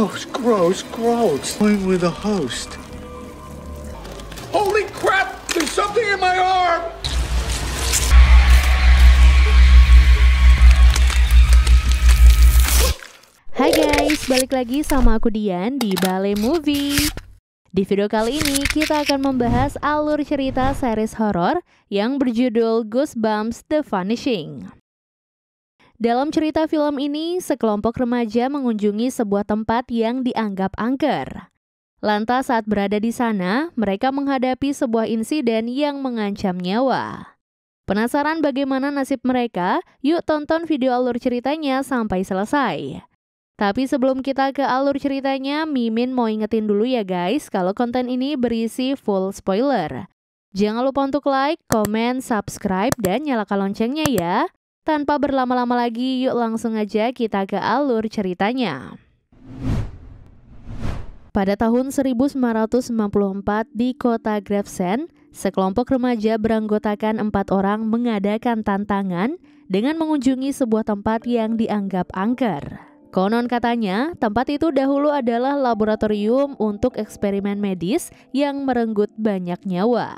Gross, gross, gross. Playing with a host. Holy crap! There's something in my arm! Hai guys, balik lagi sama aku Dian di Bale Movie. Di video kali ini kita akan membahas alur cerita series horor yang berjudul Goosebumps The Vanishing. Dalam cerita film ini, sekelompok remaja mengunjungi sebuah tempat yang dianggap angker. Lantas saat berada di sana, mereka menghadapi sebuah insiden yang mengancam nyawa. Penasaran bagaimana nasib mereka? Yuk tonton video alur ceritanya sampai selesai. Tapi sebelum kita ke alur ceritanya, Mimin mau ingetin dulu ya guys, kalau konten ini berisi full spoiler. Jangan lupa untuk like, komen, subscribe, dan nyalakan loncengnya ya. Tanpa berlama-lama lagi, yuk langsung aja kita ke alur ceritanya. Pada tahun 1994 di kota Gravesend, sekelompok remaja beranggotakan 4 orang mengadakan tantangan dengan mengunjungi sebuah tempat yang dianggap angker. Konon katanya, tempat itu dahulu adalah laboratorium untuk eksperimen medis yang merenggut banyak nyawa.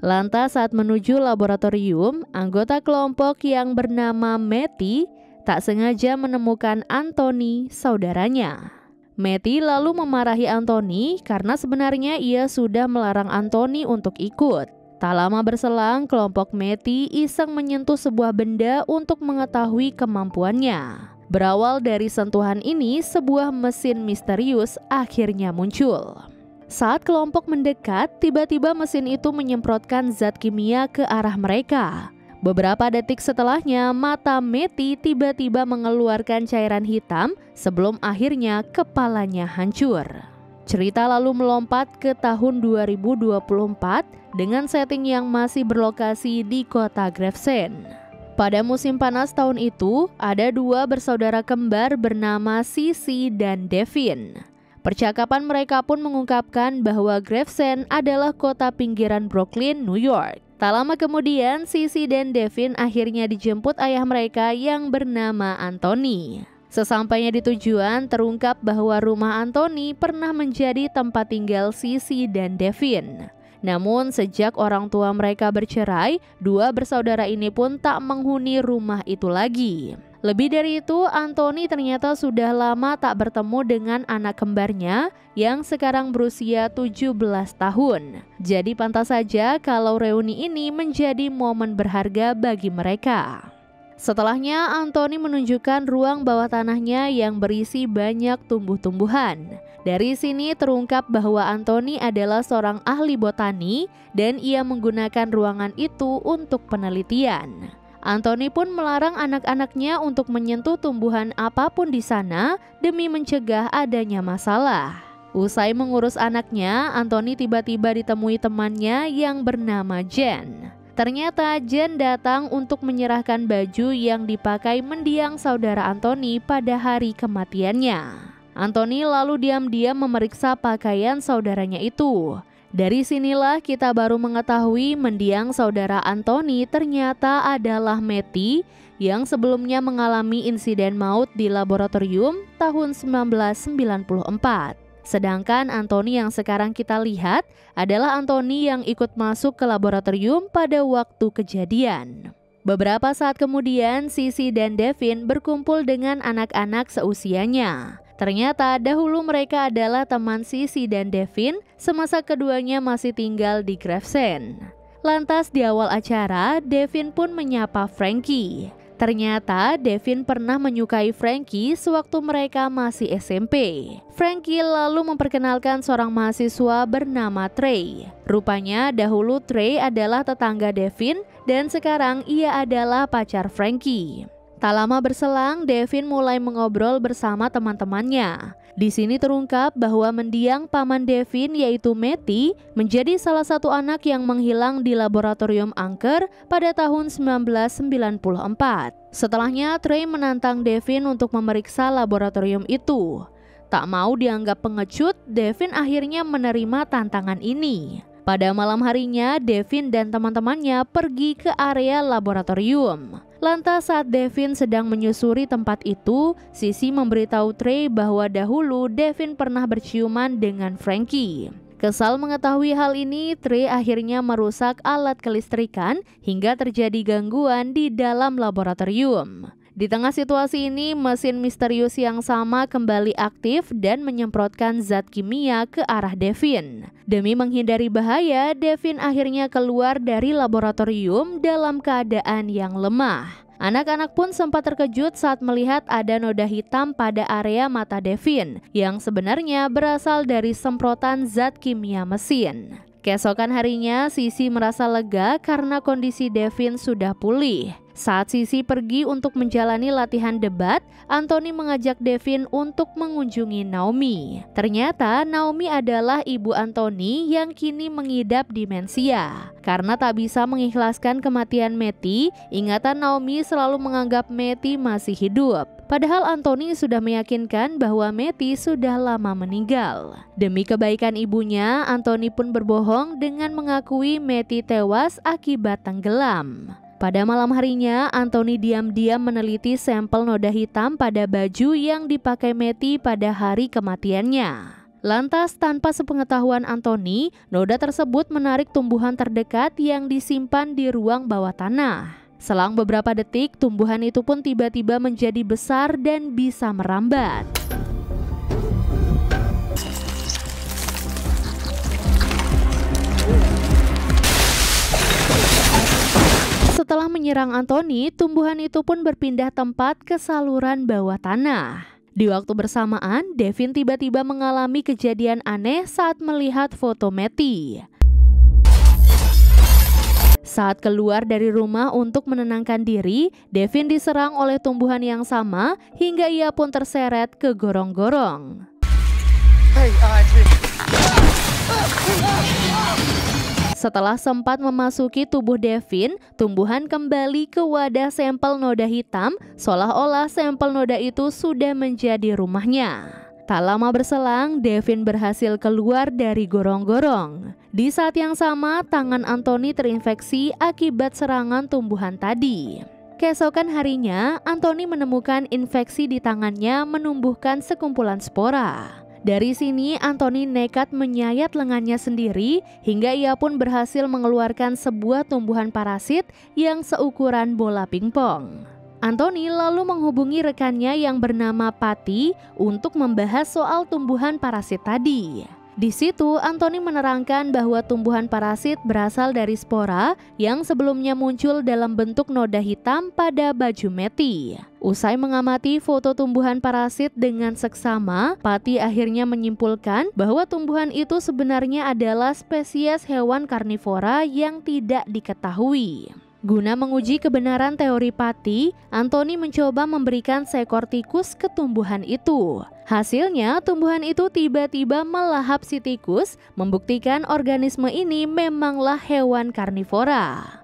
Lantas saat menuju laboratorium, anggota kelompok yang bernama Matty tak sengaja menemukan Anthony, saudaranya. Matty lalu memarahi Anthony karena sebenarnya ia sudah melarang Anthony untuk ikut. Tak lama berselang, kelompok Matty iseng menyentuh sebuah benda untuk mengetahui kemampuannya. Berawal dari sentuhan ini, sebuah mesin misterius akhirnya muncul. Saat kelompok mendekat, tiba-tiba mesin itu menyemprotkan zat kimia ke arah mereka. Beberapa detik setelahnya, mata Matty tiba-tiba mengeluarkan cairan hitam sebelum akhirnya kepalanya hancur. Cerita lalu melompat ke tahun 2024 dengan setting yang masih berlokasi di kota Gravesend. Pada musim panas tahun itu, ada 2 bersaudara kembar bernama Sissy dan Devin. Percakapan mereka pun mengungkapkan bahwa Gravesend adalah kota pinggiran Brooklyn, New York. Tak lama kemudian, Sissy dan Devin akhirnya dijemput ayah mereka yang bernama Anthony. Sesampainya di tujuan, terungkap bahwa rumah Anthony pernah menjadi tempat tinggal Sissy dan Devin. Namun sejak orang tua mereka bercerai, 2 bersaudara ini pun tak menghuni rumah itu lagi. Lebih dari itu, Anthony ternyata sudah lama tak bertemu dengan anak kembarnya yang sekarang berusia 17 tahun. Jadi pantas saja kalau reuni ini menjadi momen berharga bagi mereka. Setelahnya, Anthony menunjukkan ruang bawah tanahnya yang berisi banyak tumbuh-tumbuhan. Dari sini terungkap bahwa Anthony adalah seorang ahli botani dan ia menggunakan ruangan itu untuk penelitian. Anthony pun melarang anak-anaknya untuk menyentuh tumbuhan apapun di sana demi mencegah adanya masalah. Usai mengurus anaknya, Anthony tiba-tiba ditemui temannya yang bernama Jen. Ternyata Jen datang untuk menyerahkan baju yang dipakai mendiang saudara Anthony pada hari kematiannya. Anthony lalu diam-diam memeriksa pakaian saudaranya itu. Dari sinilah kita baru mengetahui mendiang saudara Anthony ternyata adalah Matty yang sebelumnya mengalami insiden maut di laboratorium tahun 1994. Sedangkan Anthony yang sekarang kita lihat adalah Anthony yang ikut masuk ke laboratorium pada waktu kejadian. Beberapa saat kemudian, Sissy dan Devin berkumpul dengan anak-anak seusianya. Ternyata dahulu mereka adalah teman Sissy dan Devin semasa keduanya masih tinggal di Gravesend. Lantas di awal acara, Devin pun menyapa Frankie. Ternyata Devin pernah menyukai Frankie sewaktu mereka masih SMP. Frankie lalu memperkenalkan seorang mahasiswa bernama Trey. Rupanya dahulu Trey adalah tetangga Devin dan sekarang ia adalah pacar Frankie. Tak lama berselang, Devin mulai mengobrol bersama teman-temannya. Di sini terungkap bahwa mendiang paman Devin yaitu Matty menjadi salah satu anak yang menghilang di laboratorium angker pada tahun 1994. Setelahnya, Trey menantang Devin untuk memeriksa laboratorium itu. Tak mau dianggap pengecut, Devin akhirnya menerima tantangan ini. Pada malam harinya, Devin dan teman-temannya pergi ke area laboratorium. Lantas saat Devin sedang menyusuri tempat itu, Sissy memberitahu Trey bahwa dahulu Devin pernah berciuman dengan Frankie. Kesal mengetahui hal ini, Trey akhirnya merusak alat kelistrikan hingga terjadi gangguan di dalam laboratorium. Di tengah situasi ini, mesin misterius yang sama kembali aktif dan menyemprotkan zat kimia ke arah Devin. Demi menghindari bahaya, Devin akhirnya keluar dari laboratorium dalam keadaan yang lemah. Anak-anak pun sempat terkejut saat melihat ada noda hitam pada area mata Devin yang sebenarnya berasal dari semprotan zat kimia mesin. Keesokan harinya, Sissy merasa lega karena kondisi Devin sudah pulih. Saat Sissy pergi untuk menjalani latihan debat, Anthony mengajak Devin untuk mengunjungi Naomi. Ternyata Naomi adalah ibu Anthony yang kini mengidap demensia. Karena tak bisa mengikhlaskan kematian Matty, ingatan Naomi selalu menganggap Matty masih hidup. Padahal Anthony sudah meyakinkan bahwa Matty sudah lama meninggal. Demi kebaikan ibunya, Anthony pun berbohong dengan mengakui Matty tewas akibat tenggelam. Pada malam harinya, Anthony diam-diam meneliti sampel noda hitam pada baju yang dipakai Matty pada hari kematiannya. Lantas, tanpa sepengetahuan Anthony, noda tersebut menarik tumbuhan terdekat yang disimpan di ruang bawah tanah. Selang beberapa detik, tumbuhan itu pun tiba-tiba menjadi besar dan bisa merambat. Setelah menyerang Anthony, tumbuhan itu pun berpindah tempat ke saluran bawah tanah. Di waktu bersamaan, Devin tiba-tiba mengalami kejadian aneh saat melihat foto Matty. Saat keluar dari rumah untuk menenangkan diri, Devin diserang oleh tumbuhan yang sama hingga ia pun terseret ke gorong-gorong. Setelah sempat memasuki tubuh Devin, tumbuhan kembali ke wadah sampel noda hitam, seolah-olah sampel noda itu sudah menjadi rumahnya. Tak lama berselang, Devin berhasil keluar dari gorong-gorong. Di saat yang sama, tangan Anthony terinfeksi akibat serangan tumbuhan tadi. Keesokan harinya, Anthony menemukan infeksi di tangannya menumbuhkan sekumpulan spora. Dari sini, Anthony nekat menyayat lengannya sendiri hingga ia pun berhasil mengeluarkan sebuah tumbuhan parasit yang seukuran bola pingpong. Anthony lalu menghubungi rekannya yang bernama Patty untuk membahas soal tumbuhan parasit tadi. Di situ, Anthony menerangkan bahwa tumbuhan parasit berasal dari spora yang sebelumnya muncul dalam bentuk noda hitam pada baju Matty. Usai mengamati foto tumbuhan parasit dengan seksama, Patty akhirnya menyimpulkan bahwa tumbuhan itu sebenarnya adalah spesies hewan karnivora yang tidak diketahui. Guna menguji kebenaran teori Patty, Anthony mencoba memberikan seekor tikus ke tumbuhan itu. Hasilnya, tumbuhan itu tiba-tiba melahap si tikus, membuktikan organisme ini memanglah hewan karnivora.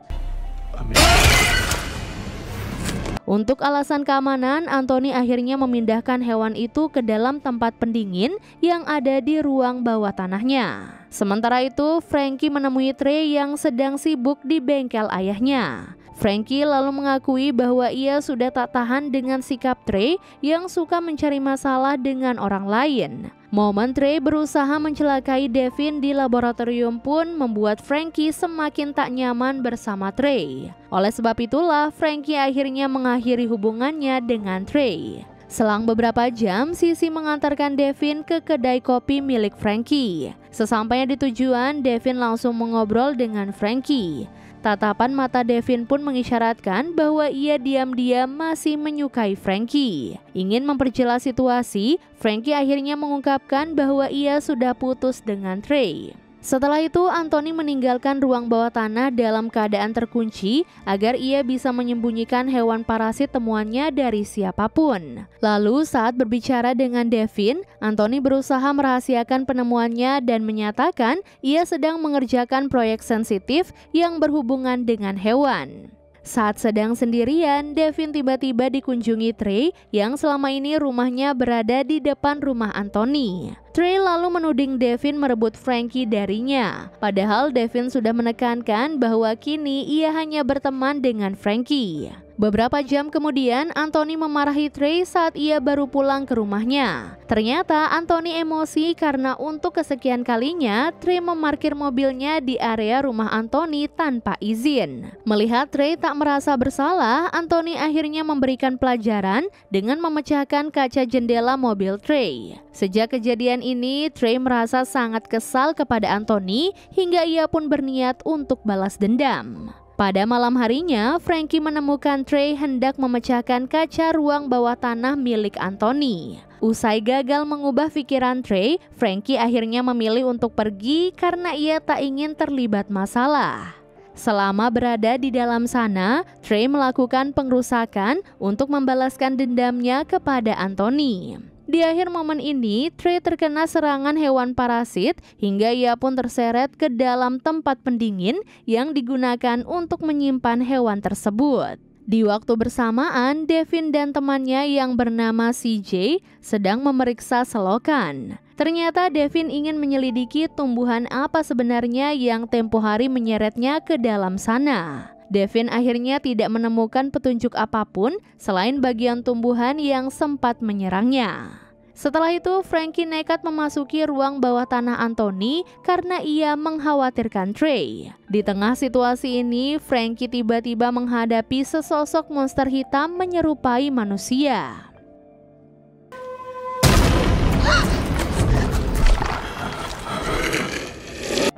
Untuk alasan keamanan, Anthony akhirnya memindahkan hewan itu ke dalam tempat pendingin yang ada di ruang bawah tanahnya. Sementara itu, Frankie menemui Trey yang sedang sibuk di bengkel ayahnya. Frankie lalu mengakui bahwa ia sudah tak tahan dengan sikap Trey yang suka mencari masalah dengan orang lain. Momen Trey berusaha mencelakai Devin di laboratorium pun membuat Frankie semakin tak nyaman bersama Trey. Oleh sebab itulah, Frankie akhirnya mengakhiri hubungannya dengan Trey. Selang beberapa jam, Sissy mengantarkan Devin ke kedai kopi milik Frankie. Sesampainya di tujuan, Devin langsung mengobrol dengan Frankie. Tatapan mata Devin pun mengisyaratkan bahwa ia diam-diam masih menyukai Frankie. Ingin memperjelas situasi, Frankie akhirnya mengungkapkan bahwa ia sudah putus dengan Trey. Setelah itu, Anthony meninggalkan ruang bawah tanah dalam keadaan terkunci agar ia bisa menyembunyikan hewan parasit temuannya dari siapapun. Lalu saat berbicara dengan Devin, Anthony berusaha merahasiakan penemuannya dan menyatakan ia sedang mengerjakan proyek sensitif yang berhubungan dengan hewan. Saat sedang sendirian, Devin tiba-tiba dikunjungi Trey yang selama ini rumahnya berada di depan rumah Anthony. Trey lalu menuding Devin merebut Frankie darinya. Padahal Devin sudah menekankan bahwa kini ia hanya berteman dengan Frankie. Beberapa jam kemudian, Anthony memarahi Trey saat ia baru pulang ke rumahnya. Ternyata Anthony emosi karena untuk kesekian kalinya Trey memarkir mobilnya di area rumah Anthony tanpa izin. Melihat Trey tak merasa bersalah, Anthony akhirnya memberikan pelajaran dengan memecahkan kaca jendela mobil Trey. Sejak kejadian ini, Trey merasa sangat kesal kepada Anthony hingga ia pun berniat untuk balas dendam. Pada malam harinya, Frankie menemukan Trey hendak memecahkan kaca ruang bawah tanah milik Anthony. Usai gagal mengubah pikiran Trey, Frankie akhirnya memilih untuk pergi karena ia tak ingin terlibat masalah. Selama berada di dalam sana, Trey melakukan pengrusakan untuk membalaskan dendamnya kepada Anthony. Di akhir momen ini, Trey terkena serangan hewan parasit hingga ia pun terseret ke dalam tempat pendingin yang digunakan untuk menyimpan hewan tersebut. Di waktu bersamaan, Devin dan temannya yang bernama CJ sedang memeriksa selokan. Ternyata Devin ingin menyelidiki tumbuhan apa sebenarnya yang tempo hari menyeretnya ke dalam sana. Devin akhirnya tidak menemukan petunjuk apapun selain bagian tumbuhan yang sempat menyerangnya. Setelah itu, Frankie nekat memasuki ruang bawah tanah Anthony karena ia mengkhawatirkan Trey. Di tengah situasi ini, Frankie tiba-tiba menghadapi sesosok monster hitam menyerupai manusia.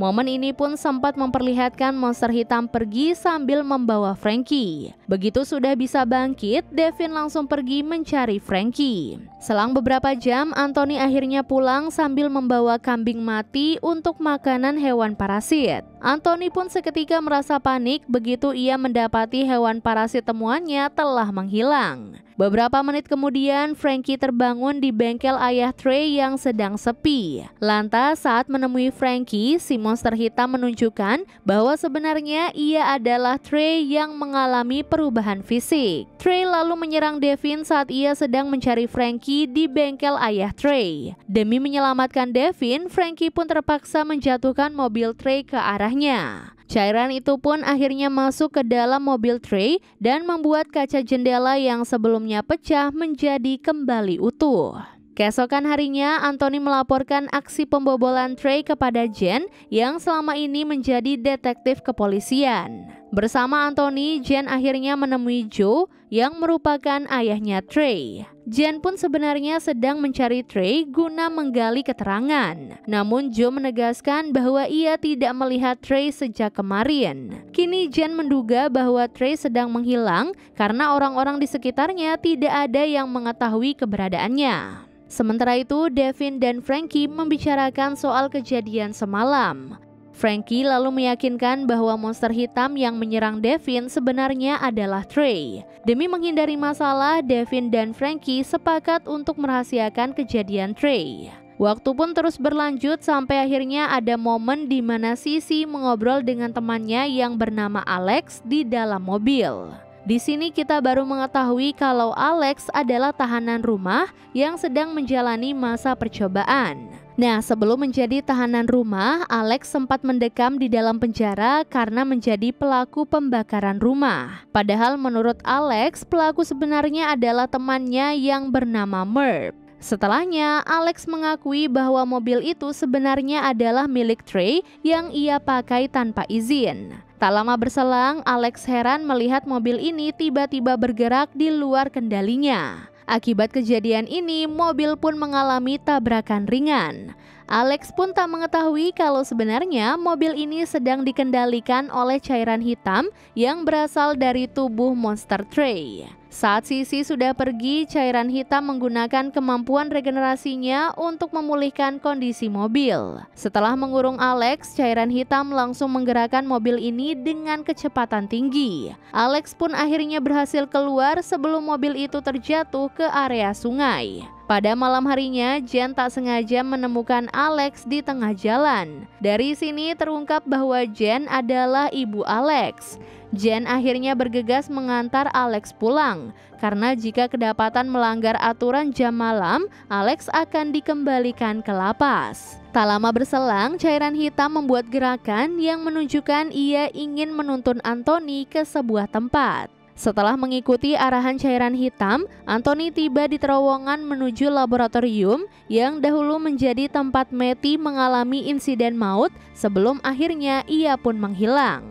Momen ini pun sempat memperlihatkan monster hitam pergi sambil membawa Frankie. Begitu sudah bisa bangkit, Devin langsung pergi mencari Frankie. Selang beberapa jam, Anthony akhirnya pulang sambil membawa kambing mati untuk makanan hewan parasit. Anthony pun seketika merasa panik begitu ia mendapati hewan parasit temuannya telah menghilang. Beberapa menit kemudian, Frankie terbangun di bengkel ayah Trey yang sedang sepi. Lantas saat menemui Frankie, si monster hitam menunjukkan bahwa sebenarnya ia adalah Trey yang mengalami perubahan fisik. Trey lalu menyerang Devin saat ia sedang mencari Frankie di bengkel ayah Trey. Demi menyelamatkan Devin, Frankie pun terpaksa menjatuhkan mobil Trey ke arahnya. Cairan itu pun akhirnya masuk ke dalam mobil Trey dan membuat kaca jendela yang sebelumnya pecah menjadi kembali utuh. Keesokan harinya, Anthony melaporkan aksi pembobolan Trey kepada Jen yang selama ini menjadi detektif kepolisian. Bersama Anthony, Jen akhirnya menemui Joe yang merupakan ayahnya Trey. Jen pun sebenarnya sedang mencari Trey guna menggali keterangan. Namun Joe menegaskan bahwa ia tidak melihat Trey sejak kemarin. Kini Jen menduga bahwa Trey sedang menghilang karena orang-orang di sekitarnya tidak ada yang mengetahui keberadaannya. Sementara itu, Devin dan Frankie membicarakan soal kejadian semalam. Frankie lalu meyakinkan bahwa monster hitam yang menyerang Devin sebenarnya adalah Trey. Demi menghindari masalah, Devin dan Frankie sepakat untuk merahasiakan kejadian Trey. Waktu pun terus berlanjut sampai akhirnya ada momen di mana Sissy mengobrol dengan temannya yang bernama Alex di dalam mobil. Di sini kita baru mengetahui kalau Alex adalah tahanan rumah yang sedang menjalani masa percobaan. Nah, sebelum menjadi tahanan rumah, Alex sempat mendekam di dalam penjara karena menjadi pelaku pembakaran rumah. Padahal menurut Alex, pelaku sebenarnya adalah temannya yang bernama Merv. Setelahnya, Alex mengakui bahwa mobil itu sebenarnya adalah milik Trey yang ia pakai tanpa izin. Tak lama berselang, Alex heran melihat mobil ini tiba-tiba bergerak di luar kendalinya. Akibat kejadian ini, mobil pun mengalami tabrakan ringan. Alex pun tak mengetahui kalau sebenarnya mobil ini sedang dikendalikan oleh cairan hitam yang berasal dari tubuh monster Trey. Saat Sissy sudah pergi, cairan hitam menggunakan kemampuan regenerasinya untuk memulihkan kondisi mobil. Setelah mengurung Alex, cairan hitam langsung menggerakkan mobil ini dengan kecepatan tinggi. Alex pun akhirnya berhasil keluar sebelum mobil itu terjatuh ke area sungai. Pada malam harinya, Jen tak sengaja menemukan Alex di tengah jalan. Dari sini terungkap bahwa Jen adalah ibu Alex. Jen akhirnya bergegas mengantar Alex pulang, karena jika kedapatan melanggar aturan jam malam, Alex akan dikembalikan ke lapas. Tak lama berselang, cairan hitam membuat gerakan yang menunjukkan ia ingin menuntun Anthony ke sebuah tempat. Setelah mengikuti arahan cairan hitam, Anthony tiba di terowongan menuju laboratorium yang dahulu menjadi tempat Matty mengalami insiden maut sebelum akhirnya ia pun menghilang.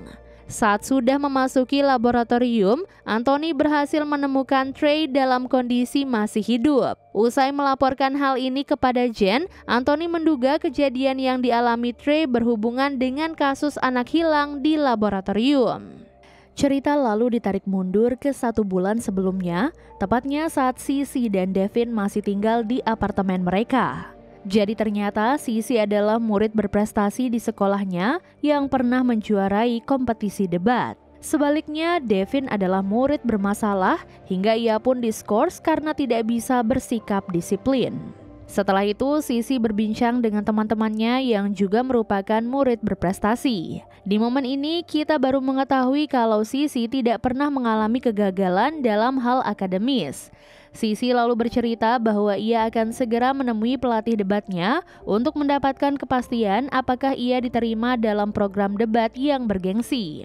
Saat sudah memasuki laboratorium, Anthony berhasil menemukan Trey dalam kondisi masih hidup. Usai melaporkan hal ini kepada Jen, Anthony menduga kejadian yang dialami Trey berhubungan dengan kasus anak hilang di laboratorium. Cerita lalu ditarik mundur ke 1 bulan sebelumnya, tepatnya saat Sissy dan Devin masih tinggal di apartemen mereka. Jadi ternyata Sissy adalah murid berprestasi di sekolahnya yang pernah menjuarai kompetisi debat. Sebaliknya, Devin adalah murid bermasalah hingga ia pun diskors karena tidak bisa bersikap disiplin. Setelah itu, Sissy berbincang dengan teman-temannya yang juga merupakan murid berprestasi. Di momen ini, kita baru mengetahui kalau Sissy tidak pernah mengalami kegagalan dalam hal akademis. Sissy lalu bercerita bahwa ia akan segera menemui pelatih debatnya untuk mendapatkan kepastian apakah ia diterima dalam program debat yang bergengsi.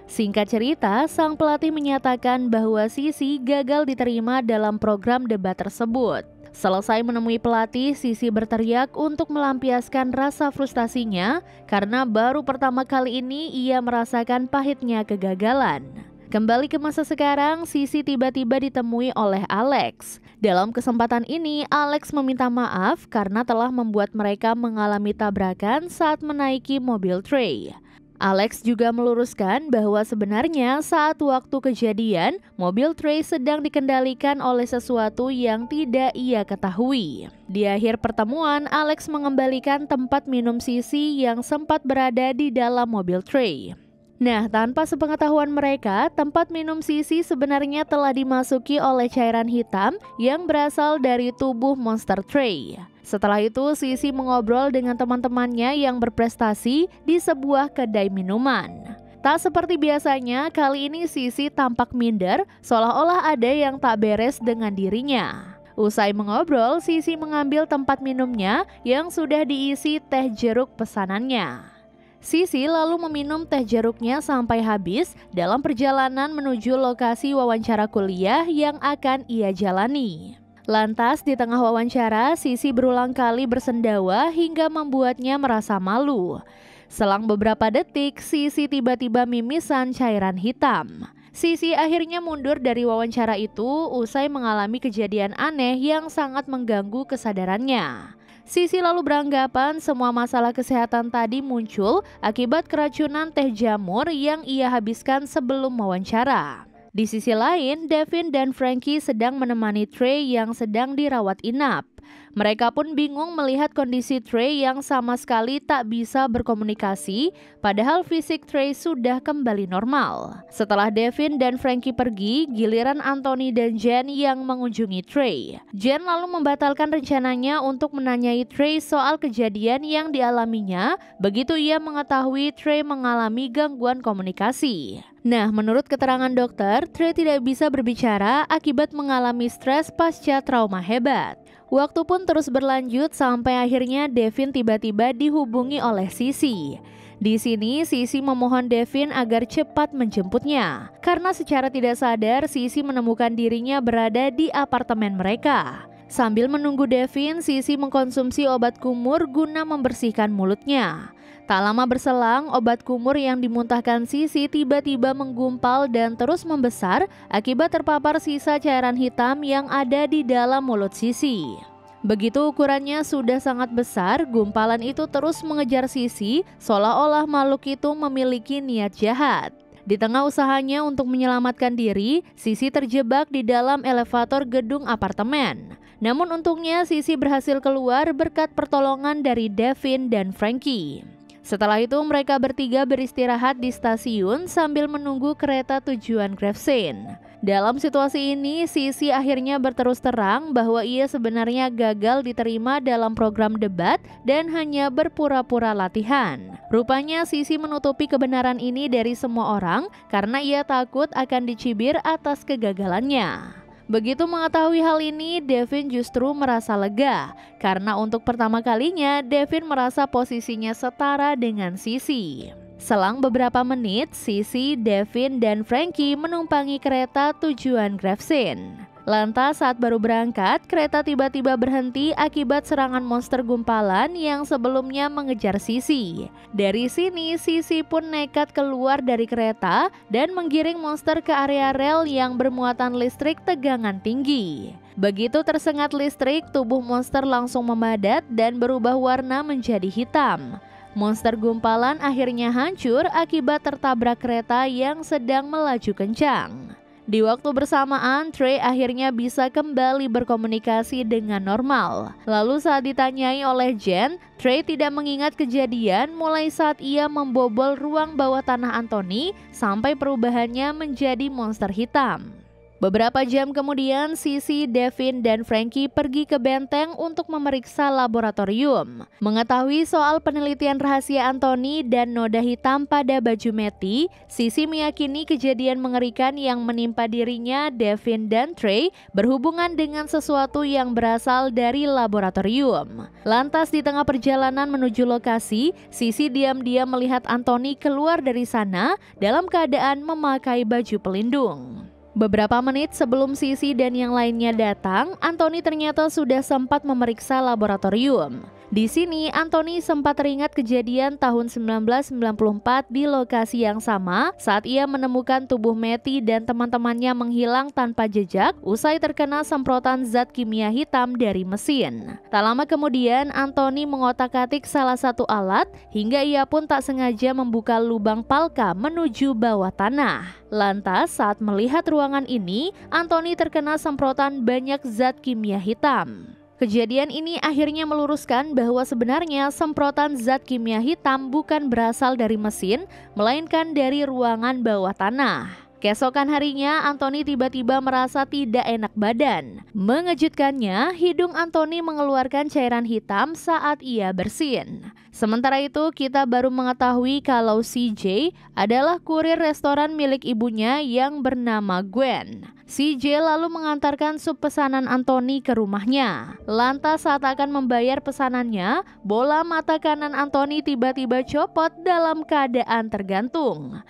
Singkat cerita, sang pelatih menyatakan bahwa Sissy gagal diterima dalam program debat tersebut. Selesai menemui pelatih, Sissy berteriak untuk melampiaskan rasa frustasinya karena baru pertama kali ini ia merasakan pahitnya kegagalan. Kembali ke masa sekarang, Sissy tiba-tiba ditemui oleh Alex. Dalam kesempatan ini, Alex meminta maaf karena telah membuat mereka mengalami tabrakan saat menaiki mobil Trey. Alex juga meluruskan bahwa sebenarnya saat waktu kejadian, mobil Trey sedang dikendalikan oleh sesuatu yang tidak ia ketahui. Di akhir pertemuan, Alex mengembalikan tempat minum Sissy yang sempat berada di dalam mobil Trey. Nah, tanpa sepengetahuan mereka, tempat minum Sissy sebenarnya telah dimasuki oleh cairan hitam yang berasal dari tubuh monster Trey. Setelah itu, Sissy mengobrol dengan teman-temannya yang berprestasi di sebuah kedai minuman. Tak seperti biasanya, kali ini Sissy tampak minder, seolah-olah ada yang tak beres dengan dirinya. Usai mengobrol, Sissy mengambil tempat minumnya yang sudah diisi teh jeruk pesanannya. Sissy lalu meminum teh jeruknya sampai habis dalam perjalanan menuju lokasi wawancara kuliah yang akan ia jalani. Lantas di tengah wawancara, Sissy berulang kali bersendawa hingga membuatnya merasa malu. Selang beberapa detik, Sissy tiba-tiba mimisan cairan hitam. Sissy akhirnya mundur dari wawancara itu usai mengalami kejadian aneh yang sangat mengganggu kesadarannya. Sissy lalu beranggapan semua masalah kesehatan tadi muncul akibat keracunan teh jamur yang ia habiskan sebelum wawancara. Di sisi lain, Devin dan Frankie sedang menemani Trey yang sedang dirawat inap. Mereka pun bingung melihat kondisi Trey yang sama sekali tak bisa berkomunikasi, padahal fisik Trey sudah kembali normal. Setelah Devin dan Frankie pergi, giliran Anthony dan Jen yang mengunjungi Trey. Jen lalu membatalkan rencananya untuk menanyai Trey soal kejadian yang dialaminya, begitu ia mengetahui Trey mengalami gangguan komunikasi. Nah, menurut keterangan dokter, Trey tidak bisa berbicara akibat mengalami stres pasca trauma hebat. Waktu pun terus berlanjut sampai akhirnya Devin tiba-tiba dihubungi oleh Sissy. Di sini Sissy memohon Devin agar cepat menjemputnya. Karena secara tidak sadar Sissy menemukan dirinya berada di apartemen mereka. Sambil menunggu Devin, Sissy mengkonsumsi obat kumur guna membersihkan mulutnya. Tak lama berselang, obat kumur yang dimuntahkan Sissy tiba-tiba menggumpal dan terus membesar akibat terpapar sisa cairan hitam yang ada di dalam mulut Sissy. Begitu ukurannya sudah sangat besar, gumpalan itu terus mengejar Sissy seolah-olah makhluk itu memiliki niat jahat. Di tengah usahanya untuk menyelamatkan diri, Sissy terjebak di dalam elevator gedung apartemen. Namun untungnya Sissy berhasil keluar berkat pertolongan dari Devin dan Frankie. Setelah itu mereka bertiga beristirahat di stasiun sambil menunggu kereta tujuan Gravesend. Dalam situasi ini, Sissy akhirnya berterus terang bahwa ia sebenarnya gagal diterima dalam program debat dan hanya berpura-pura latihan. Rupanya Sissy menutupi kebenaran ini dari semua orang karena ia takut akan dicibir atas kegagalannya. Begitu mengetahui hal ini, Devin justru merasa lega karena untuk pertama kalinya Devin merasa posisinya setara dengan Sissy. Selang beberapa menit, Sissy, Devin, dan Frankie menumpangi kereta tujuan Gravesend. Lantas saat baru berangkat, kereta tiba-tiba berhenti akibat serangan monster gumpalan yang sebelumnya mengejar Sissy. Dari sini, Sissy pun nekat keluar dari kereta dan menggiring monster ke area rel yang bermuatan listrik tegangan tinggi. Begitu tersengat listrik, tubuh monster langsung memadat dan berubah warna menjadi hitam. Monster gumpalan akhirnya hancur akibat tertabrak kereta yang sedang melaju kencang. Di waktu bersamaan, Trey akhirnya bisa kembali berkomunikasi dengan normal. Lalu saat ditanyai oleh Jen, Trey tidak mengingat kejadian mulai saat ia membobol ruang bawah tanah Anthony sampai perubahannya menjadi monster hitam. Beberapa jam kemudian, Sissy, Devin, dan Frankie pergi ke benteng untuk memeriksa laboratorium. Mengetahui soal penelitian rahasia Anthony dan noda hitam pada baju Matty, Sissy meyakini kejadian mengerikan yang menimpa dirinya, Devin, dan Trey berhubungan dengan sesuatu yang berasal dari laboratorium. Lantas di tengah perjalanan menuju lokasi, Sissy diam-diam melihat Anthony keluar dari sana dalam keadaan memakai baju pelindung. Beberapa menit sebelum Sissy dan yang lainnya datang, Anthony ternyata sudah sempat memeriksa laboratorium. Di sini, Anthony sempat teringat kejadian tahun 1994 di lokasi yang sama saat ia menemukan tubuh Matty dan teman-temannya menghilang tanpa jejak usai terkena semprotan zat kimia hitam dari mesin. Tak lama kemudian, Anthony mengotak-atik salah satu alat hingga ia pun tak sengaja membuka lubang palka menuju bawah tanah. Lantas, saat melihat ruangan ini, Anthony terkena semprotan banyak zat kimia hitam. Kejadian ini akhirnya meluruskan bahwa sebenarnya semprotan zat kimia hitam bukan berasal dari mesin, melainkan dari ruangan bawah tanah. Keesokan harinya, Anthony tiba-tiba merasa tidak enak badan. Mengejutkannya, hidung Anthony mengeluarkan cairan hitam saat ia bersin. Sementara itu, kita baru mengetahui kalau CJ adalah kurir restoran milik ibunya yang bernama Gwen. CJ lalu mengantarkan sup pesanan Anthony ke rumahnya. Lantas saat akan membayar pesanannya, bola mata kanan Anthony tiba-tiba copot dalam keadaan tergantung.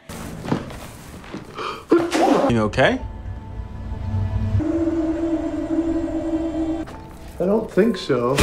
You okay? I don't think so.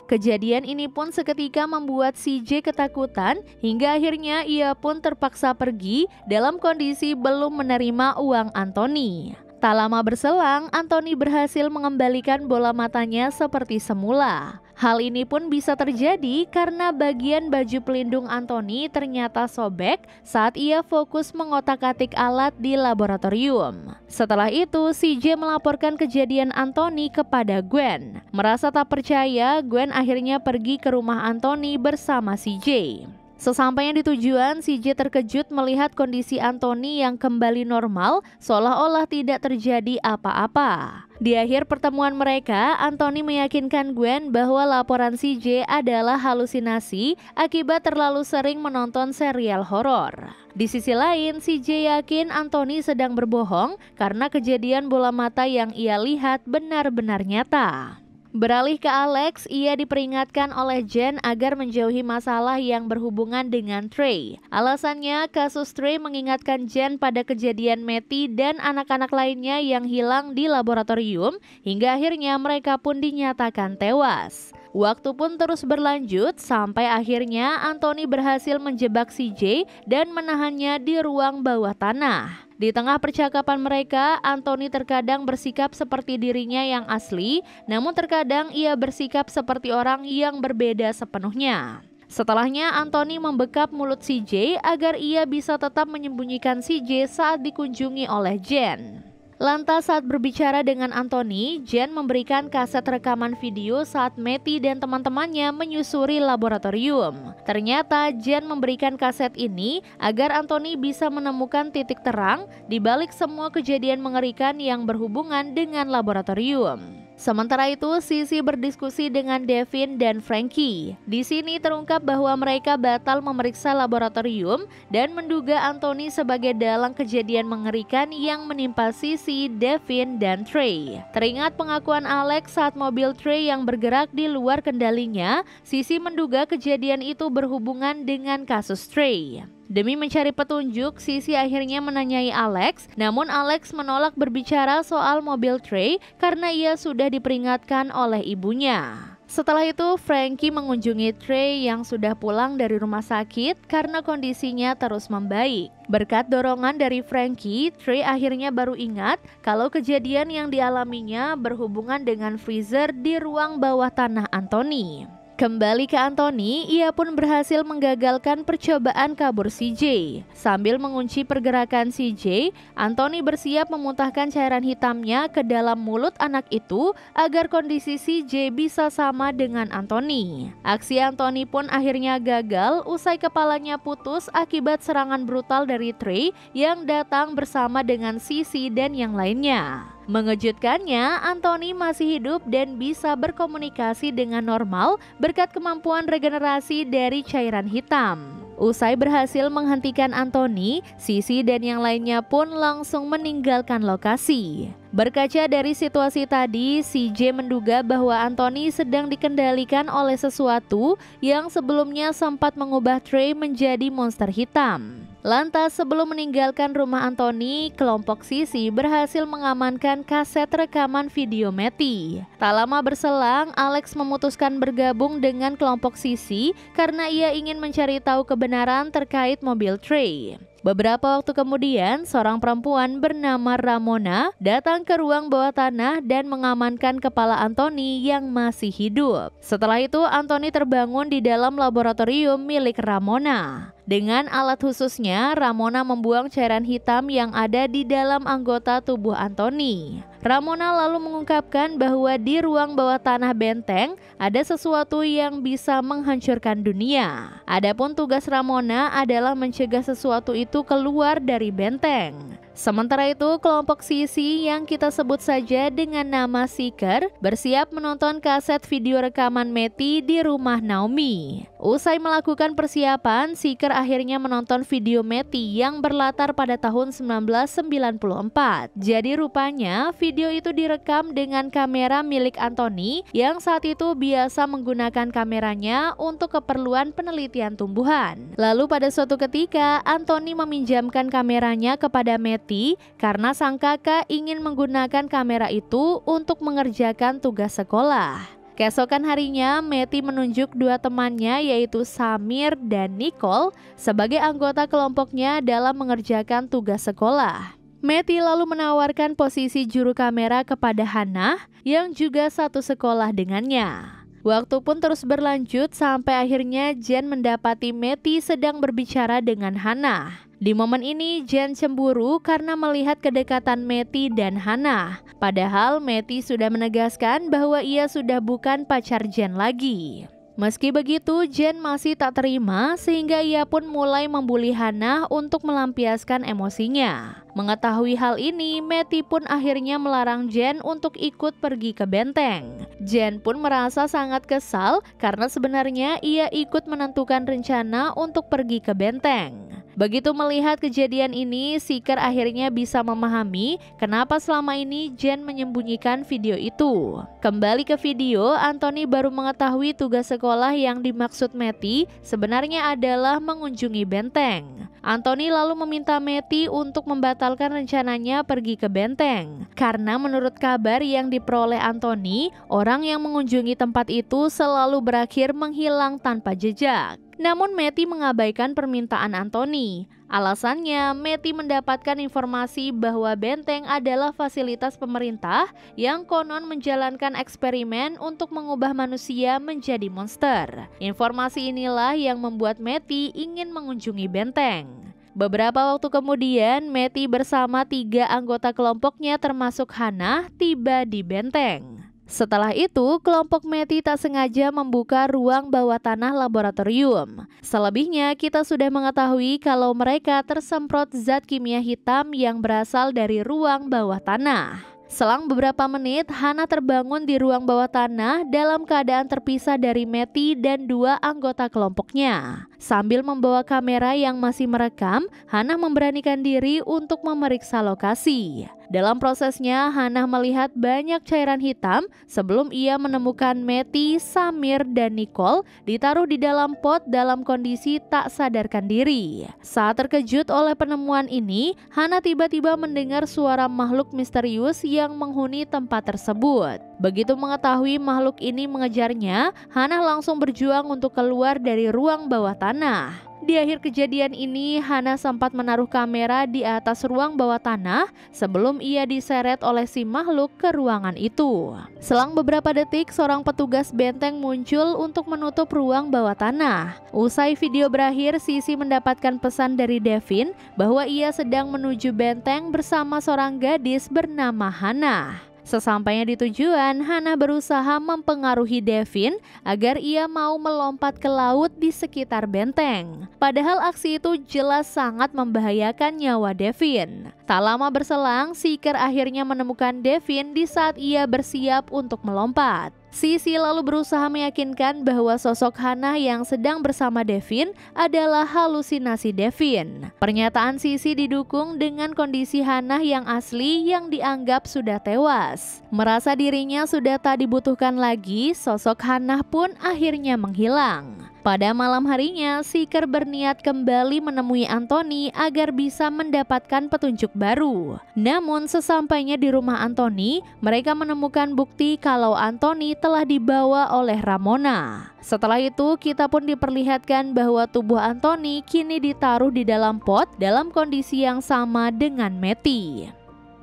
Kejadian ini pun seketika membuat CJ ketakutan hingga akhirnya ia pun terpaksa pergi dalam kondisi belum menerima uang Anthony. Tak lama berselang, Anthony berhasil mengembalikan bola matanya seperti semula. Hal ini pun bisa terjadi karena bagian baju pelindung Anthony ternyata sobek saat ia fokus mengotak-atik alat di laboratorium. Setelah itu, CJ melaporkan kejadian Anthony kepada Gwen. Merasa tak percaya, Gwen akhirnya pergi ke rumah Anthony bersama CJ. Sesampainya di tujuan, CJ terkejut melihat kondisi Anthony yang kembali normal seolah-olah tidak terjadi apa-apa. Di akhir pertemuan mereka, Anthony meyakinkan Gwen bahwa laporan CJ adalah halusinasi akibat terlalu sering menonton serial horor. Di sisi lain, CJ yakin Anthony sedang berbohong karena kejadian bola mata yang ia lihat benar-benar nyata. Beralih ke Alex, ia diperingatkan oleh Jen agar menjauhi masalah yang berhubungan dengan Trey. Alasannya, kasus Trey mengingatkan Jen pada kejadian Matty dan anak-anak lainnya yang hilang di laboratorium, hingga akhirnya mereka pun dinyatakan tewas. Waktu pun terus berlanjut sampai akhirnya Anthony berhasil menjebak CJ dan menahannya di ruang bawah tanah. Di tengah percakapan mereka, Anthony terkadang bersikap seperti dirinya yang asli, namun terkadang ia bersikap seperti orang yang berbeda sepenuhnya. Setelahnya, Anthony membekap mulut CJ agar ia bisa tetap menyembunyikan CJ saat dikunjungi oleh Jen. Lantas saat berbicara dengan Anthony, Jen memberikan kaset rekaman video saat Matty dan teman-temannya menyusuri laboratorium. Ternyata Jen memberikan kaset ini agar Anthony bisa menemukan titik terang di balik semua kejadian mengerikan yang berhubungan dengan laboratorium. Sementara itu, Sissy berdiskusi dengan Devin dan Frankie. Di sini terungkap bahwa mereka batal memeriksa laboratorium dan menduga Anthony sebagai dalang kejadian mengerikan yang menimpa Sissy, Devin, dan Trey. Teringat pengakuan Alex saat mobil Trey yang bergerak di luar kendalinya, Sissy menduga kejadian itu berhubungan dengan kasus Trey. Demi mencari petunjuk, Sisi akhirnya menanyai Alex, namun Alex menolak berbicara soal mobil Trey karena ia sudah diperingatkan oleh ibunya. Setelah itu, Frankie mengunjungi Trey yang sudah pulang dari rumah sakit karena kondisinya terus membaik. Berkat dorongan dari Frankie, Trey akhirnya baru ingat kalau kejadian yang dialaminya berhubungan dengan freezer di ruang bawah tanah Anthony. Kembali ke Anthony, ia pun berhasil menggagalkan percobaan kabur CJ. Sambil mengunci pergerakan CJ, Anthony bersiap memuntahkan cairan hitamnya ke dalam mulut anak itu agar kondisi CJ bisa sama dengan Anthony. Aksi Anthony pun akhirnya gagal usai kepalanya putus akibat serangan brutal dari Trey yang datang bersama dengan Sisi dan yang lainnya. Mengejutkannya, Anthony masih hidup dan bisa berkomunikasi dengan normal berkat kemampuan regenerasi dari cairan hitam. Usai berhasil menghentikan Anthony, Sisi dan yang lainnya pun langsung meninggalkan lokasi. Berkaca dari situasi tadi, CJ menduga bahwa Anthony sedang dikendalikan oleh sesuatu yang sebelumnya sempat mengubah Trey menjadi monster hitam. Lantas sebelum meninggalkan rumah Anthony, kelompok Sisi berhasil mengamankan kaset rekaman video Matty. Tak lama berselang, Alex memutuskan bergabung dengan kelompok Sisi karena ia ingin mencari tahu kebenaran terkait mobil Trey. Beberapa waktu kemudian, seorang perempuan bernama Ramona datang ke ruang bawah tanah dan mengamankan kepala Anthony yang masih hidup. Setelah itu, Anthony terbangun di dalam laboratorium milik Ramona. Dengan alat khususnya, Ramona membuang cairan hitam yang ada di dalam anggota tubuh Anthony. Ramona lalu mengungkapkan bahwa di ruang bawah tanah benteng ada sesuatu yang bisa menghancurkan dunia. Adapun tugas Ramona adalah mencegah sesuatu itu keluar dari benteng. Sementara itu, kelompok Sisi yang kita sebut saja dengan nama Seeker bersiap menonton kaset video rekaman Matty di rumah Naomi. Usai melakukan persiapan, Seeker akhirnya menonton video Matty yang berlatar pada tahun 1994. Jadi rupanya video itu direkam dengan kamera milik Anthony yang saat itu biasa menggunakan kameranya untuk keperluan penelitian tumbuhan. Lalu pada suatu ketika, Anthony meminjamkan kameranya kepada Matty karena sang kakak ingin menggunakan kamera itu untuk mengerjakan tugas sekolah. Keesokan harinya, Matty menunjuk dua temannya yaitu Samir dan Nicole sebagai anggota kelompoknya dalam mengerjakan tugas sekolah. Matty lalu menawarkan posisi juru kamera kepada Hannah yang juga satu sekolah dengannya. Waktu pun terus berlanjut sampai akhirnya Jen mendapati Matty sedang berbicara dengan Hannah. Di momen ini Jen cemburu karena melihat kedekatan Matty dan Hannah. Padahal Matty sudah menegaskan bahwa ia sudah bukan pacar Jen lagi. Meski begitu, Jen masih tak terima sehingga ia pun mulai membuli Hannah untuk melampiaskan emosinya. Mengetahui hal ini, Matty pun akhirnya melarang Jen untuk ikut pergi ke benteng. Jen pun merasa sangat kesal karena sebenarnya ia ikut menentukan rencana untuk pergi ke benteng. Begitu melihat kejadian ini, Seeker akhirnya bisa memahami kenapa selama ini Jen menyembunyikan video itu. Kembali ke video, Anthony baru mengetahui tugas sekolah yang dimaksud Matty sebenarnya adalah mengunjungi benteng. Anthony lalu meminta Matty untuk membatalkan rencananya pergi ke benteng. Karena menurut kabar yang diperoleh Anthony, orang yang mengunjungi tempat itu selalu berakhir menghilang tanpa jejak. Namun Matty mengabaikan permintaan Anthony. Alasannya, Matty mendapatkan informasi bahwa benteng adalah fasilitas pemerintah yang konon menjalankan eksperimen untuk mengubah manusia menjadi monster. Informasi inilah yang membuat Matty ingin mengunjungi benteng. Beberapa waktu kemudian, Matty bersama 3 anggota kelompoknya termasuk Hannah tiba di benteng. Setelah itu, kelompok Matty tak sengaja membuka ruang bawah tanah laboratorium. Selebihnya, kita sudah mengetahui kalau mereka tersemprot zat kimia hitam yang berasal dari ruang bawah tanah. Selang beberapa menit, Hannah terbangun di ruang bawah tanah dalam keadaan terpisah dari Matty dan 2 anggota kelompoknya. Sambil membawa kamera yang masih merekam, Hannah memberanikan diri untuk memeriksa lokasi. Dalam prosesnya, Hannah melihat banyak cairan hitam sebelum ia menemukan Matty, Samir, dan Nicole ditaruh di dalam pot dalam kondisi tak sadarkan diri. Saat terkejut oleh penemuan ini, Hannah tiba-tiba mendengar suara makhluk misterius yang menghuni tempat tersebut. Begitu mengetahui makhluk ini mengejarnya, Hannah langsung berjuang untuk keluar dari ruang bawah tanah. Di akhir kejadian ini, Hannah sempat menaruh kamera di atas ruang bawah tanah sebelum ia diseret oleh si makhluk ke ruangan itu. Selang beberapa detik, seorang petugas benteng muncul untuk menutup ruang bawah tanah. Usai video berakhir, Sisi mendapatkan pesan dari Devin bahwa ia sedang menuju benteng bersama seorang gadis bernama Hannah. Sesampainya di tujuan, Hannah berusaha mempengaruhi Devin agar ia mau melompat ke laut di sekitar benteng. Padahal aksi itu jelas sangat membahayakan nyawa Devin. Tak lama berselang, Seeker akhirnya menemukan Devin di saat ia bersiap untuk melompat. Sisi lalu berusaha meyakinkan bahwa sosok Hannah yang sedang bersama Devin adalah halusinasi Devin. Pernyataan Sisi didukung dengan kondisi Hannah yang asli yang dianggap sudah tewas. Merasa dirinya sudah tak dibutuhkan lagi, sosok Hannah pun akhirnya menghilang. Pada malam harinya, Seeker berniat kembali menemui Anthony agar bisa mendapatkan petunjuk baru. Namun sesampainya di rumah Anthony, mereka menemukan bukti kalau Anthony telah dibawa oleh Ramona. Setelah itu, kita pun diperlihatkan bahwa tubuh Anthony kini ditaruh di dalam pot dalam kondisi yang sama dengan Matty.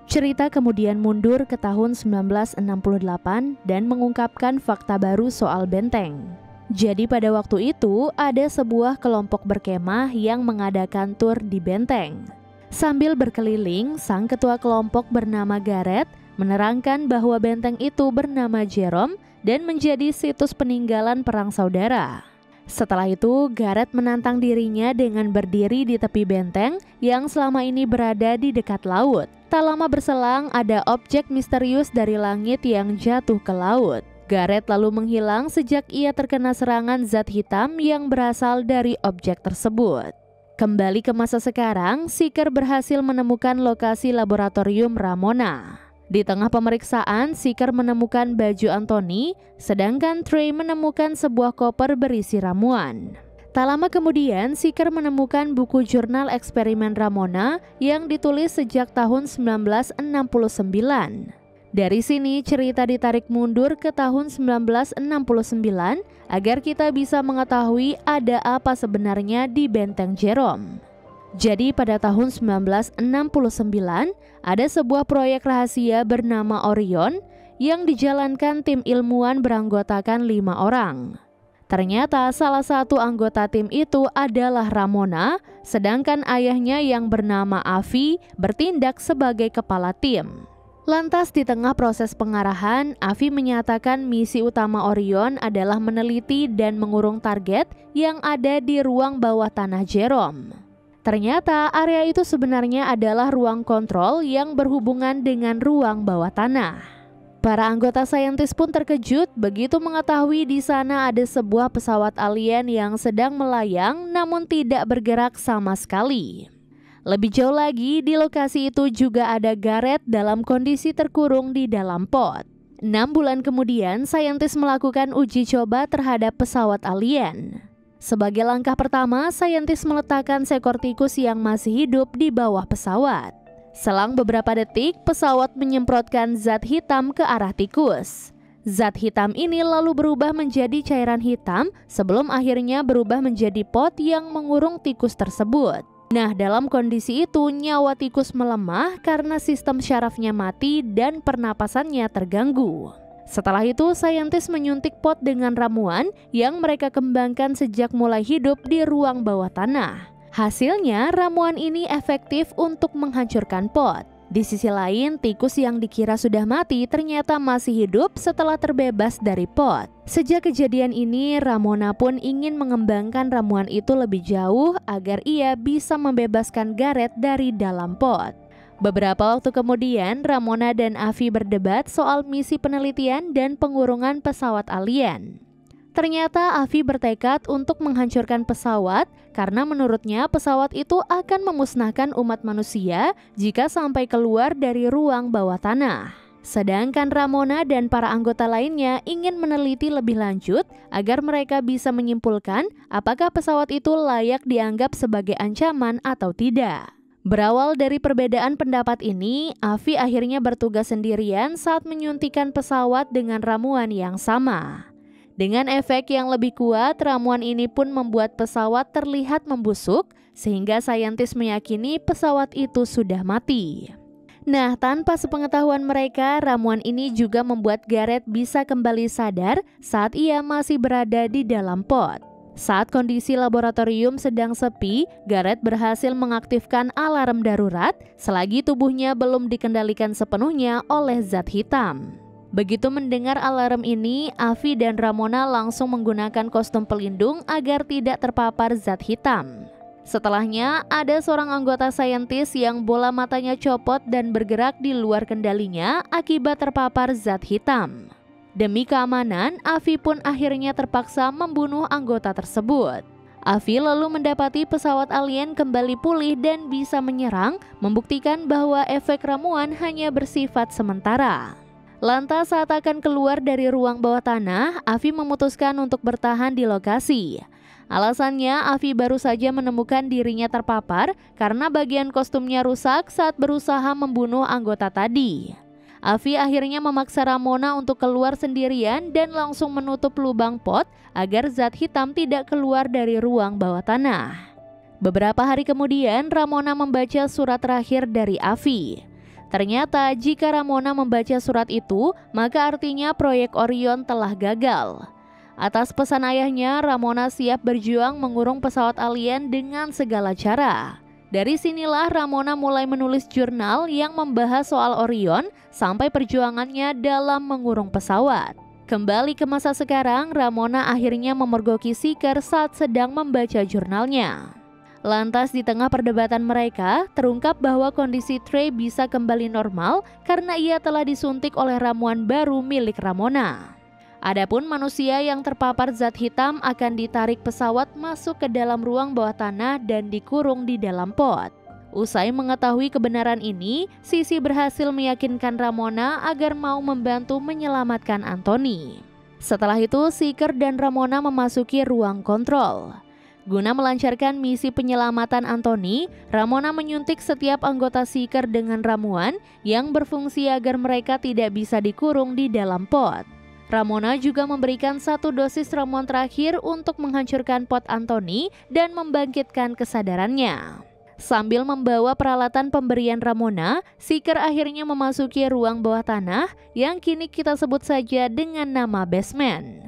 Cerita kemudian mundur ke tahun 1968 dan mengungkapkan fakta baru soal benteng. Jadi pada waktu itu ada sebuah kelompok berkemah yang mengadakan tur di benteng. Sambil berkeliling, sang ketua kelompok bernama Gareth menerangkan bahwa benteng itu bernama Jerome dan menjadi situs peninggalan perang saudara. Setelah itu, Gareth menantang dirinya dengan berdiri di tepi benteng yang selama ini berada di dekat laut. Tak lama berselang, ada objek misterius dari langit yang jatuh ke laut. Gareth lalu menghilang sejak ia terkena serangan zat hitam yang berasal dari objek tersebut. Kembali ke masa sekarang, Seeker berhasil menemukan lokasi laboratorium Ramona. Di tengah pemeriksaan, Seeker menemukan baju Anthony, sedangkan Trey menemukan sebuah koper berisi ramuan. Tak lama kemudian, Seeker menemukan buku jurnal eksperimen Ramona yang ditulis sejak tahun 1969. Dari sini cerita ditarik mundur ke tahun 1969 agar kita bisa mengetahui ada apa sebenarnya di benteng Jerome. Jadi pada tahun 1969 ada sebuah proyek rahasia bernama Orion yang dijalankan tim ilmuwan beranggotakan 5 orang. Ternyata salah satu anggota tim itu adalah Ramona, sedangkan ayahnya yang bernama Avi bertindak sebagai kepala tim. Lantas di tengah proses pengarahan, Avi menyatakan misi utama Orion adalah meneliti dan mengurung target yang ada di ruang bawah tanah Jerome. Ternyata area itu sebenarnya adalah ruang kontrol yang berhubungan dengan ruang bawah tanah. Para anggota saintis pun terkejut begitu mengetahui di sana ada sebuah pesawat alien yang sedang melayang namun tidak bergerak sama sekali. Lebih jauh lagi, di lokasi itu juga ada Gareth dalam kondisi terkurung di dalam pot. 6 bulan kemudian, saintis melakukan uji coba terhadap pesawat alien. Sebagai langkah pertama, saintis meletakkan seekor tikus yang masih hidup di bawah pesawat. Selang beberapa detik, pesawat menyemprotkan zat hitam ke arah tikus. Zat hitam ini lalu berubah menjadi cairan hitam sebelum akhirnya berubah menjadi pot yang mengurung tikus tersebut. Nah, dalam kondisi itu nyawa tikus melemah karena sistem syarafnya mati dan pernapasannya terganggu. Setelah itu, saintis menyuntik pot dengan ramuan yang mereka kembangkan sejak mulai hidup di ruang bawah tanah. Hasilnya, ramuan ini efektif untuk menghancurkan pot. Di sisi lain, tikus yang dikira sudah mati ternyata masih hidup setelah terbebas dari pot. Sejak kejadian ini, Ramona pun ingin mengembangkan ramuan itu lebih jauh agar ia bisa membebaskan Gareth dari dalam pot. Beberapa waktu kemudian, Ramona dan Avi berdebat soal misi penelitian dan pengurungan pesawat alien. Ternyata Avi bertekad untuk menghancurkan pesawat karena menurutnya pesawat itu akan memusnahkan umat manusia jika sampai keluar dari ruang bawah tanah. Sedangkan Ramona dan para anggota lainnya ingin meneliti lebih lanjut agar mereka bisa menyimpulkan apakah pesawat itu layak dianggap sebagai ancaman atau tidak. Berawal dari perbedaan pendapat ini, Avi akhirnya bertugas sendirian saat menyuntikkan pesawat dengan ramuan yang sama. Dengan efek yang lebih kuat, ramuan ini pun membuat pesawat terlihat membusuk, sehingga saintis meyakini pesawat itu sudah mati. Nah, tanpa sepengetahuan mereka, ramuan ini juga membuat Gareth bisa kembali sadar saat ia masih berada di dalam pot. Saat kondisi laboratorium sedang sepi, Gareth berhasil mengaktifkan alarm darurat selagi tubuhnya belum dikendalikan sepenuhnya oleh zat hitam. Begitu mendengar alarm ini, Avi dan Ramona langsung menggunakan kostum pelindung agar tidak terpapar zat hitam. Setelahnya, ada seorang anggota saintis yang bola matanya copot dan bergerak di luar kendalinya akibat terpapar zat hitam. Demi keamanan, Avi pun akhirnya terpaksa membunuh anggota tersebut. Avi lalu mendapati pesawat alien kembali pulih dan bisa menyerang, membuktikan bahwa efek ramuan hanya bersifat sementara. Lantas saat akan keluar dari ruang bawah tanah, Avi memutuskan untuk bertahan di lokasi. Alasannya, Avi baru saja menemukan dirinya terpapar karena bagian kostumnya rusak saat berusaha membunuh anggota tadi. Avi akhirnya memaksa Ramona untuk keluar sendirian dan langsung menutup lubang pot agar zat hitam tidak keluar dari ruang bawah tanah. Beberapa hari kemudian, Ramona membaca surat terakhir dari Avi. Ternyata jika Ramona membaca surat itu, maka artinya proyek Orion telah gagal. Atas pesan ayahnya, Ramona siap berjuang mengurung pesawat alien dengan segala cara. Dari sinilah Ramona mulai menulis jurnal yang membahas soal Orion sampai perjuangannya dalam mengurung pesawat. Kembali ke masa sekarang, Ramona akhirnya memergoki Seeker saat sedang membaca jurnalnya. Lantas di tengah perdebatan mereka, terungkap bahwa kondisi Trey bisa kembali normal karena ia telah disuntik oleh ramuan baru milik Ramona. Adapun manusia yang terpapar zat hitam akan ditarik pesawat masuk ke dalam ruang bawah tanah dan dikurung di dalam pot. Usai mengetahui kebenaran ini, Sisi berhasil meyakinkan Ramona agar mau membantu menyelamatkan Anthony. Setelah itu, Seeker dan Ramona memasuki ruang kontrol. Guna melancarkan misi penyelamatan Anthony, Ramona menyuntik setiap anggota Seeker dengan ramuan yang berfungsi agar mereka tidak bisa dikurung di dalam pot. Ramona juga memberikan 1 dosis ramuan terakhir untuk menghancurkan pot Anthony dan membangkitkan kesadarannya. Sambil membawa peralatan pemberian Ramona, Seeker akhirnya memasuki ruang bawah tanah yang kini kita sebut saja dengan nama basement.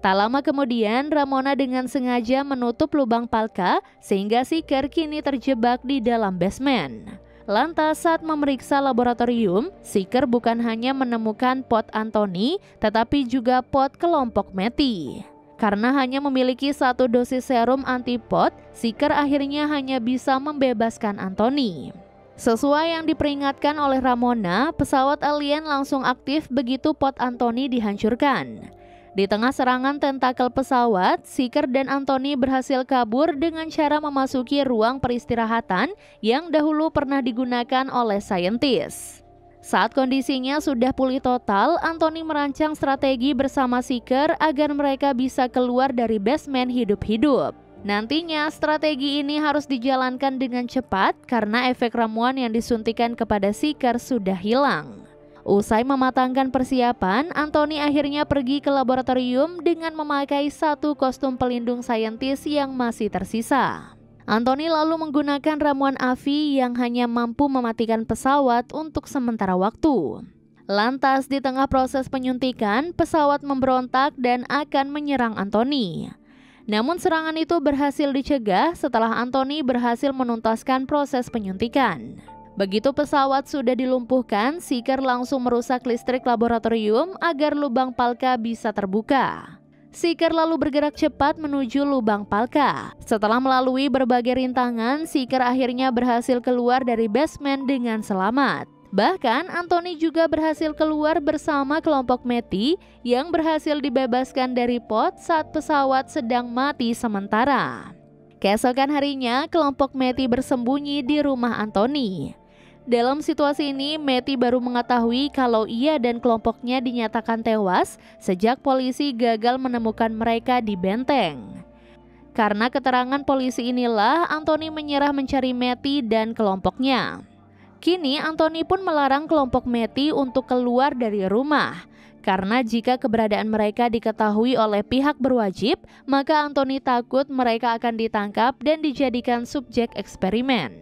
Tak lama kemudian, Ramona dengan sengaja menutup lubang palka sehingga Seeker kini terjebak di dalam basement. Lantas saat memeriksa laboratorium, Seeker bukan hanya menemukan pot Anthony, tetapi juga pot kelompok Matty. Karena hanya memiliki 1 dosis serum anti-pot, Seeker akhirnya hanya bisa membebaskan Anthony. Sesuai yang diperingatkan oleh Ramona, pesawat alien langsung aktif begitu pot Anthony dihancurkan. Di tengah serangan tentakel pesawat, Seeker dan Anthony berhasil kabur dengan cara memasuki ruang peristirahatan yang dahulu pernah digunakan oleh saintis. Saat kondisinya sudah pulih total, Anthony merancang strategi bersama Seeker agar mereka bisa keluar dari basement hidup-hidup. Nantinya strategi ini harus dijalankan dengan cepat karena efek ramuan yang disuntikan kepada Seeker sudah hilang. Usai mematangkan persiapan, Anthony akhirnya pergi ke laboratorium dengan memakai 1 kostum pelindung saintis yang masih tersisa. Anthony lalu menggunakan ramuan Avi yang hanya mampu mematikan pesawat untuk sementara waktu. Lantas di tengah proses penyuntikan, pesawat memberontak dan akan menyerang Anthony. Namun serangan itu berhasil dicegah setelah Anthony berhasil menuntaskan proses penyuntikan. Begitu pesawat sudah dilumpuhkan, Seeker langsung merusak listrik laboratorium agar lubang palka bisa terbuka. Seeker lalu bergerak cepat menuju lubang palka. Setelah melalui berbagai rintangan, Seeker akhirnya berhasil keluar dari basement dengan selamat. Bahkan Anthony juga berhasil keluar bersama kelompok Matty yang berhasil dibebaskan dari pot saat pesawat sedang mati sementara. Keesokan harinya, kelompok Matty bersembunyi di rumah Anthony. Dalam situasi ini, Matty baru mengetahui kalau ia dan kelompoknya dinyatakan tewas sejak polisi gagal menemukan mereka di benteng. Karena keterangan polisi inilah, Anthony menyerah mencari Matty dan kelompoknya. Kini, Anthony pun melarang kelompok Matty untuk keluar dari rumah. Karena jika keberadaan mereka diketahui oleh pihak berwajib, maka Anthony takut mereka akan ditangkap dan dijadikan subjek eksperimen.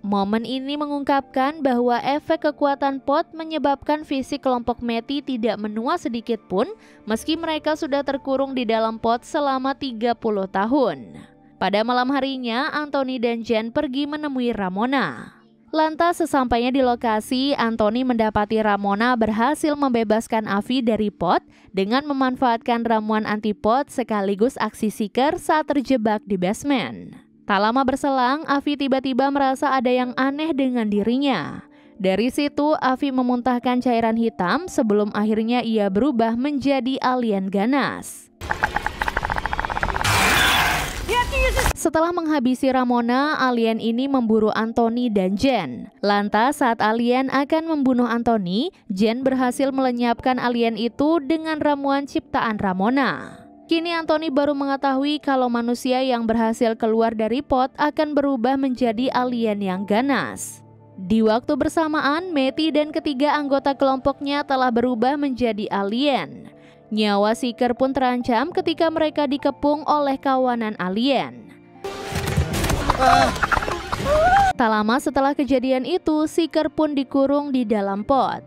Momen ini mengungkapkan bahwa efek kekuatan pot menyebabkan fisik kelompok Matty tidak menua sedikit pun meski mereka sudah terkurung di dalam pot selama 30 tahun. Pada malam harinya, Anthony dan Jen pergi menemui Ramona. Lantas sesampainya di lokasi, Anthony mendapati Ramona berhasil membebaskan Avi dari pot dengan memanfaatkan ramuan anti-pot sekaligus aksi seeker saat terjebak di basement. Tak lama berselang, Avi tiba-tiba merasa ada yang aneh dengan dirinya. Dari situ, Avi memuntahkan cairan hitam sebelum akhirnya ia berubah menjadi alien ganas. Setelah menghabisi Ramona, alien ini memburu Anthony dan Jen. Lantas saat alien akan membunuh Anthony, Jen berhasil melenyapkan alien itu dengan ramuan ciptaan Ramona. Kini Anthony baru mengetahui kalau manusia yang berhasil keluar dari pot akan berubah menjadi alien yang ganas. Di waktu bersamaan, Matty dan ketiga anggota kelompoknya telah berubah menjadi alien. Nyawa seeker pun terancam ketika mereka dikepung oleh kawanan alien. Tak lama setelah kejadian itu, seeker pun dikurung di dalam pot.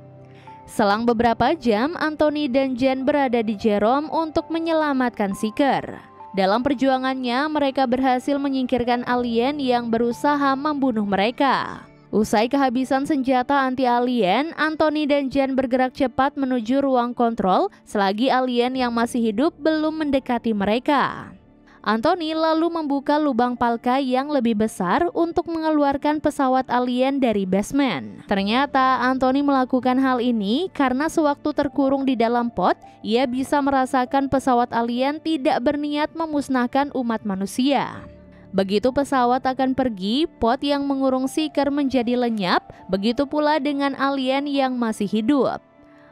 Selang beberapa jam, Anthony dan Jen berada di Jerome untuk menyelamatkan seeker. Dalam perjuangannya, mereka berhasil menyingkirkan alien yang berusaha membunuh mereka. Usai kehabisan senjata anti-alien, Anthony dan Jen bergerak cepat menuju ruang kontrol selagi alien yang masih hidup belum mendekati mereka. Anthony lalu membuka lubang palka yang lebih besar untuk mengeluarkan pesawat alien dari basement. Ternyata Anthony melakukan hal ini karena sewaktu terkurung di dalam pot, ia bisa merasakan pesawat alien tidak berniat memusnahkan umat manusia. Begitu pesawat akan pergi, pot yang mengurung seeker menjadi lenyap, begitu pula dengan alien yang masih hidup.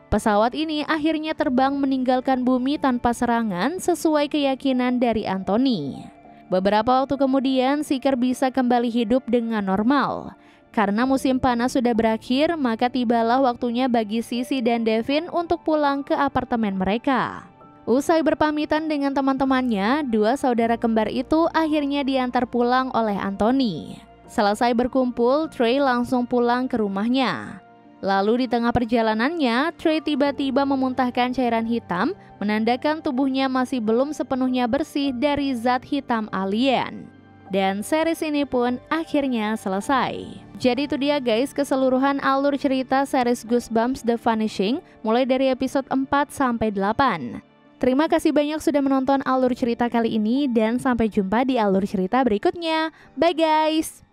Pesawat ini akhirnya terbang meninggalkan bumi tanpa serangan sesuai keyakinan dari Anthony. Beberapa waktu kemudian, seeker bisa kembali hidup dengan normal. Karena musim panas sudah berakhir, maka tibalah waktunya bagi Sissy dan Devin untuk pulang ke apartemen mereka. Usai berpamitan dengan teman-temannya, dua saudara kembar itu akhirnya diantar pulang oleh Anthony. Selesai berkumpul, Trey langsung pulang ke rumahnya. Lalu di tengah perjalanannya, Trey tiba-tiba memuntahkan cairan hitam, menandakan tubuhnya masih belum sepenuhnya bersih dari zat hitam alien. Dan series ini pun akhirnya selesai. Jadi itu dia guys keseluruhan alur cerita series Goosebumps The Vanishing mulai dari episode 4 sampai 8. Terima kasih banyak sudah menonton alur cerita kali ini dan sampai jumpa di alur cerita berikutnya. Bye guys!